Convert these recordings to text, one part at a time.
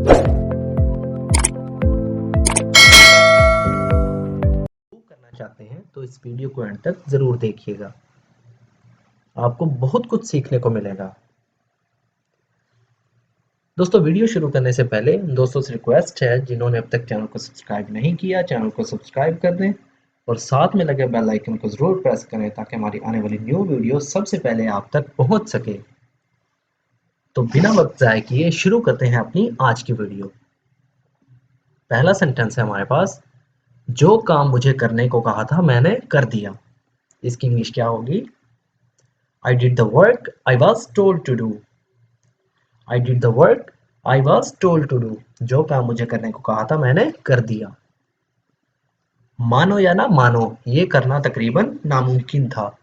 करना चाहते हैं तो इस वीडियो को एंड तक जरूर देखिएगा, आपको बहुत कुछ सीखने को मिलेगा। दोस्तों, वीडियो शुरू करने से पहले दोस्तों से रिक्वेस्ट है, जिन्होंने अब तक चैनल को सब्सक्राइब नहीं किया, चैनल को सब्सक्राइब कर दें और साथ में लगे बेल आइकन को जरूर प्रेस करें ताकि हमारी आने वाली न्यू वीडियो सबसे पहले आप तक पहुंच सके। तो बिना वक्त जाए किए शुरू करते हैं अपनी आज की वीडियो। पहला सेंटेंस है हमारे पास, जो काम मुझे करने को कहा था मैंने कर दिया। इसकी इंग्लिश क्या होगी? I did the work I was told to do. I did the work I was told to do. जो काम मुझे करने को कहा था मैंने कर दिया। मानो या ना मानो, ये करना तकरीबन नामुमकिन था।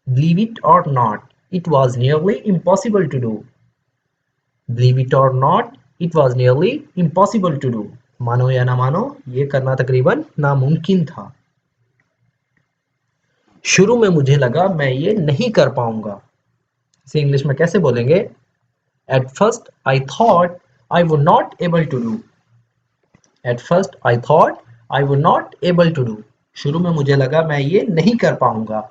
Believe it or not, it was nearly impossible to do. Believe it or not, it was nearly impossible to do. मानो या ना मानो, ये करना तकरीबन नामुमकिन था। शुरू में मुझे लगा मैं ये नहीं कर पाऊंगा। इसे इंग्लिश में कैसे बोलेंगे? At first I thought I would not able to do. At first I thought I would not able to do. शुरू में मुझे लगा मैं ये नहीं कर पाऊंगा।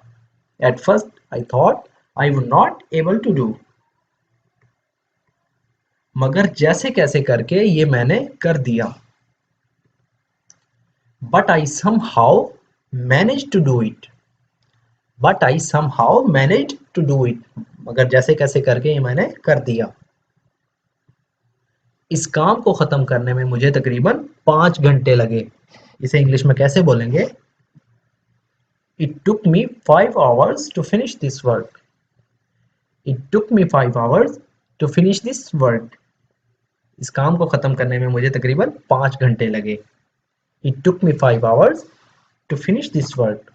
At first I thought I would not able to do. मगर जैसे कैसे करके ये मैंने कर दिया। But I somehow managed to do it. But I somehow managed to do it. मगर जैसे कैसे करके ये मैंने कर दिया। इस काम को खत्म करने में मुझे तकरीबन 5 घंटे लगे। इसे इंग्लिश में कैसे बोलेंगे? It took me 5 hours to finish this work. It took me 5 hours to finish this work. इस काम को खत्म करने में मुझे तकरीबन 5 घंटे लगे। It took me 5 hours to finish this work.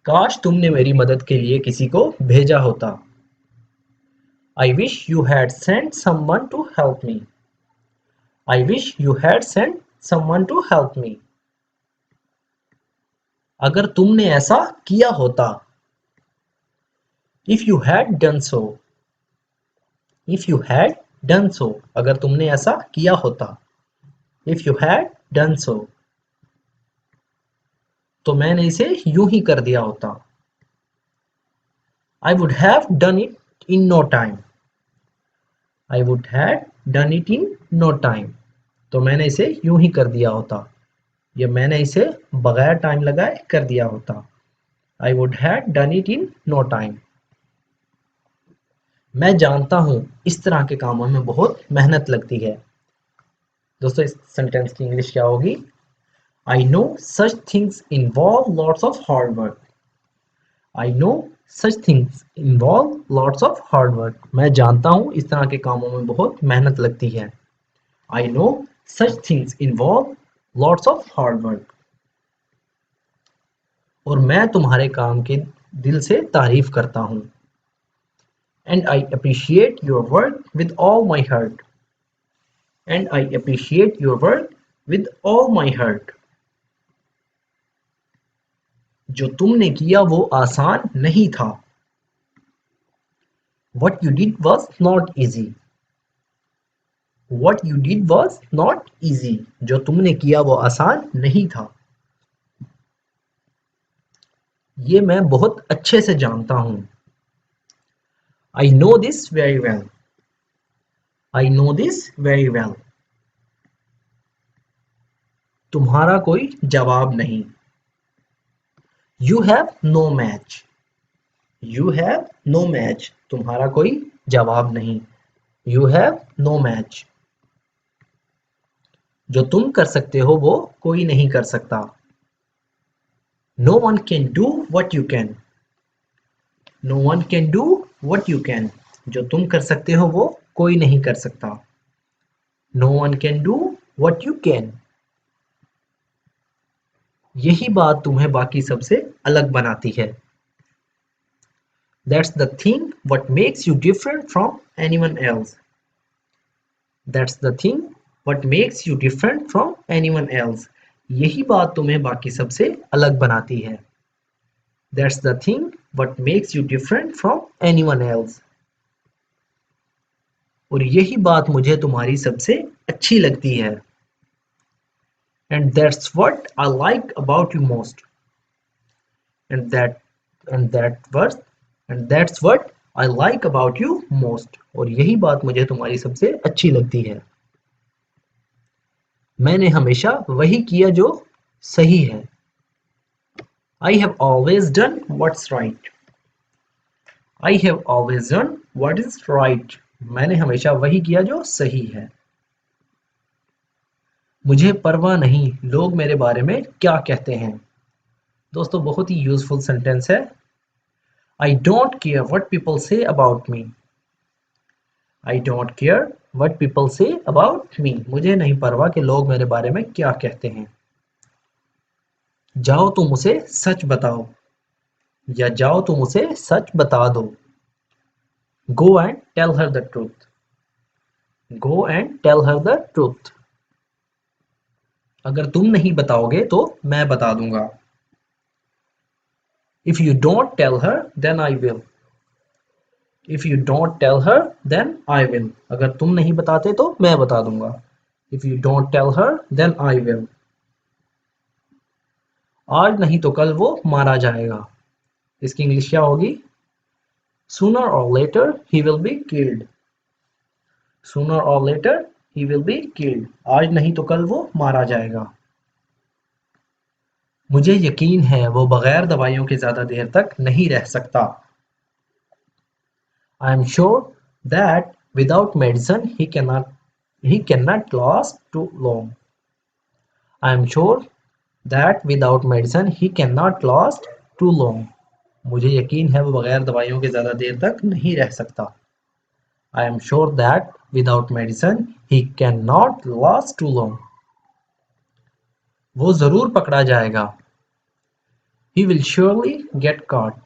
काश तुमने मेरी मदद के लिए किसी को भेजा होता। I wish you had sent someone to help me. I wish you had sent someone to help me. अगर तुमने ऐसा किया होता। If you had done so. If you had done so. अगर तुमने ऐसा किया होता। If you had done so. तो मैंने इसे यूं ही कर दिया होता। I would have done it in no time. I would have done it in no time. तो मैंने इसे यूं ही कर दिया होता, या मैंने इसे बगैर टाइम लगाए कर दिया होता। I would have done it in no time. मैं जानता हूं इस तरह के कामों में बहुत मेहनत लगती है। दोस्तों, इस सेंटेंस की इंग्लिश क्या होगी? I know such things involve lots of hard work. I know such things involve lots of hard work. मैं जानता हूं इस तरह के कामों में बहुत मेहनत लगती है। I know such things involve lots of hard work. और मैं तुम्हारे काम की दिल से तारीफ करता हूं। And I appreciate your work with all my heart. And I appreciate your work with all my heart. जो तुमने किया वो आसान नहीं था। What you did was not easy. What you did was not easy. जो तुमने किया वो आसान नहीं था। ये मैं बहुत अच्छे से जानता हूं। I know this very well. I know this very well. तुम्हारा कोई जवाब नहीं। You have no match. You have no match. तुम्हारा कोई जवाब नहीं। You have no match. जो तुम कर सकते हो वो कोई नहीं कर सकता। No one can do what you can. No one can do what you can. जो तुम कर सकते हो वो कोई नहीं कर सकता। No one can do what you can. यही बात तुम्हें बाकी सबसे अलग बनाती है। That's the thing what makes you different from anyone else. That's the thing what makes you different from anyone else. यही बात तुम्हें बाकी सबसे अलग बनाती है। That's the thing what makes you different from anyone else. और यही बात मुझे तुम्हारी सबसे अच्छी लगती है। And that's what I like about you most. And that and that verse and that's what I like about you most. और यही बात मुझे तुम्हारी सबसे अच्छी लगती है। मैंने हमेशा वही किया जो सही है। I have always done what's right. I have always done what is right. मैंने हमेशा वही किया जो सही है। मुझे परवाह नहीं लोग मेरे बारे में क्या कहते हैं। दोस्तों बहुत ही यूजफुल सेंटेंस है। I don't care what people say about me. I don't care what people say about me. मुझे नहीं परवाह कि लोग मेरे बारे में क्या कहते हैं। जाओ तुम उसे सच बताओ या जाओ तुम उसे सच बता दो। Go and tell her the truth. Go and tell her the truth. अगर तुम नहीं बताओगे तो मैं बता दूंगा। If you don't tell her, then I will. If you don't tell her, then I will. अगर तुम नहीं बताते तो मैं बता दूंगा। If you don't tell her, then I will. आज नहीं तो कल वो मारा जाएगा। इसकी इंग्लिश क्या होगी? Sooner or later, he will be killed. Sooner or later, he will be killed. आज नहीं तो कल वो मारा जाएगा। मुझे यकीन है वो बगैर दवाइयों के ज्यादा देर तक नहीं रह सकता। I am sure that without medicine he cannot last too long. I am sure that without medicine he cannot last too long. मुझे यकीन है वो बगैर दवाइयों के ज्यादा देर तक नहीं रह सकता। I am sure that without medicine he cannot last too long. वो जरूर पकड़ा जाएगा। He will surely get caught.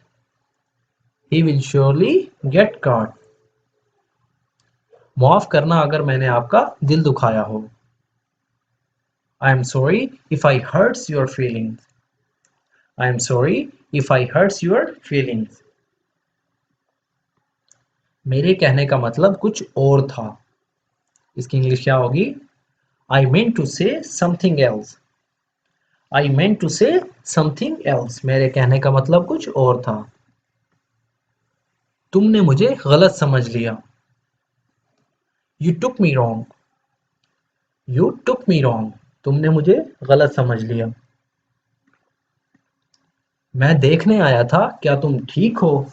He will surely get caught. माफ करना अगर मैंने आपका दिल दुखाया हो। I am sorry if I hurts your feelings. I am sorry if I hurts your feelings. मेरे कहने का मतलब कुछ और था। इसकी इंग्लिश क्या होगी? I meant to say something else. I meant to say something else. मेरे कहने का मतलब कुछ और था। तुमने मुझे गलत समझ लिया। You took me wrong. You took me wrong. तुमने मुझे गलत समझ लिया। मैं देखने आया था क्या तुम ठीक हो?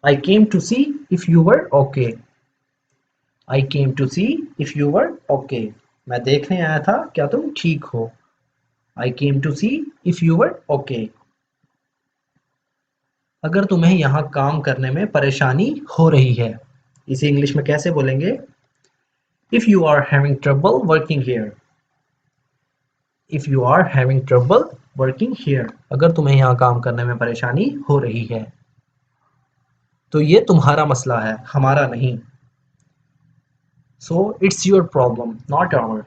I came to see if you were okay. I came to see if you were okay. मैं देखने आया था क्या तुम ठीक हो? I came to see if you were okay. अगर तुम्हें यहाँ काम करने में परेशानी हो रही है, इसे इंग्लिश में कैसे बोलेंगे? If you are having trouble working here. If you are having trouble working here. अगर तुम्हें यहाँ काम करने में परेशानी हो रही है, तो ये तुम्हारा मसला है, हमारा नहीं। So it's your problem, not our.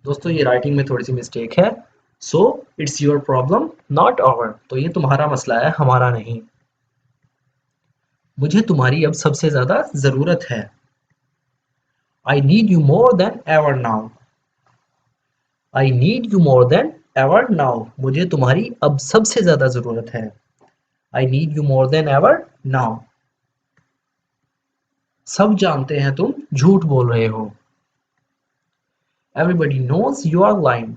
दोस्तों ये राइटिंग में थोड़ी सी मिस्टेक है। So it's your problem, not our. तो ये तुम्हारा मसला है, हमारा नहीं। मुझे तुम्हारी अब सबसे ज्यादा जरूरत है। I need you more than ever now. I need you more than ever now. मुझे तुम्हारी अब सबसे ज्यादा जरूरत है। I need you more than ever now. सब जानते हैं तुम झूठ बोल रहे हो। Everybody knows you are lying.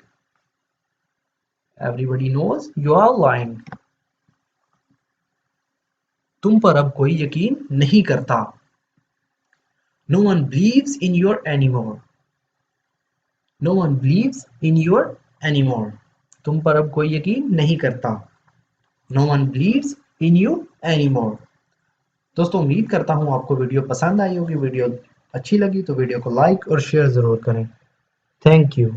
Everybody knows you are lying. तुम पर अब कोई यकीन नहीं करता। No one believes in you anymore. No one believes in you anymore. तुम पर अब कोई यकीन नहीं करता। No one believes in you anymore. दोस्तों उम्मीद करता हूँ आपको वीडियो पसंद आई होगी। वीडियो अच्छी लगी तो वीडियो को लाइक और शेयर जरूर करें। Thank you.